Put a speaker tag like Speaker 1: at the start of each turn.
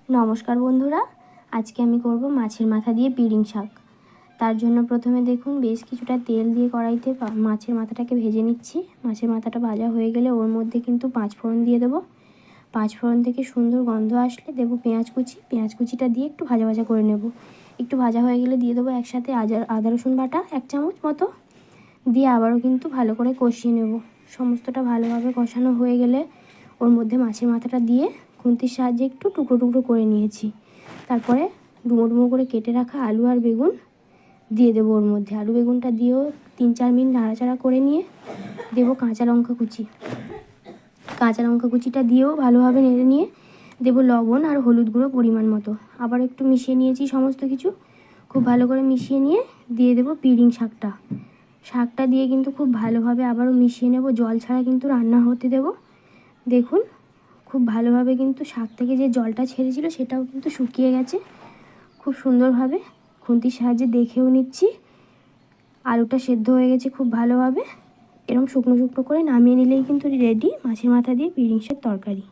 Speaker 1: নমস্কার বন্ধুরা, আজকে আমি করব মাছের মাথা দিয়ে পিড়িং শাক। তার জন্য প্রথমে দেখুন বেশ কিছুটা তেল দিয়ে কড়াইতে মাছের মাথাটাকে ভেজে নিচ্ছি। মাছের মাথাটা ভাজা হয়ে গেলে ওর মধ্যে কিন্তু 5 ফোড়ন দিয়ে দেবো। 5 ফোড়ন থেকে সুন্দর গন্ধ আসলে দেবো পেঁয়াজ কুচি। পেঁয়াজ কুচিটা দিয়ে একটু ভাজা ভাজা করে নেব। একটু ভাজা হয়ে গেলে দিয়ে দেবো একসাথে আদা রসুন বাটা 1 চামচ মতো, দিয়ে আবারও কিন্তু ভালো করে কষিয়ে নেব। সমস্তটা ভালোভাবে কষানো হয়ে গেলে ওর মধ্যে মাছের মাথাটা দিয়ে খুন্তির সাহায্যে একটু টুকরো টুকরো করে নিয়েছি। তারপরে ডুমো ডুমো করে কেটে রাখা আলু আর বেগুন দিয়ে দেবো ওর মধ্যে। আলু বেগুনটা দিয়েও 3-4 মিনিট নাড়াচাড়া করে নিয়ে দেবো কাঁচা লঙ্কা কুচি। কাঁচা লঙ্কা কুচিটা দিয়েও ভালোভাবে নেড়ে নিয়ে দেবো লবণ আর হলুদ গুঁড়ো পরিমাণ মতো। আবার একটু মিশিয়ে নিয়েছি সমস্ত কিছু। খুব ভালো করে মিশিয়ে নিয়ে দিয়ে দেবো পিড়িং শাকটা। শাকটা দিয়ে কিন্তু খুব ভালোভাবে আবারও মিশিয়ে নেব। জল ছাড়া কিন্তু রান্না হতে দেব। দেখুন খুব ভালোভাবে কিন্তু শাক থেকে যে জলটা ছেড়েছিল সেটাও কিন্তু শুকিয়ে গেছে খুব সুন্দরভাবে। খুন্তির সাহায্যে দেখেও নিচ্ছি আলুটা সেদ্ধ হয়ে গেছে খুব ভালোভাবে। এরকম শুকনো শুকনো করে নামিয়ে নিলেই কিন্তু রেডি মাছের মাথা দিয়ে পিড়িং শাক তরকারি।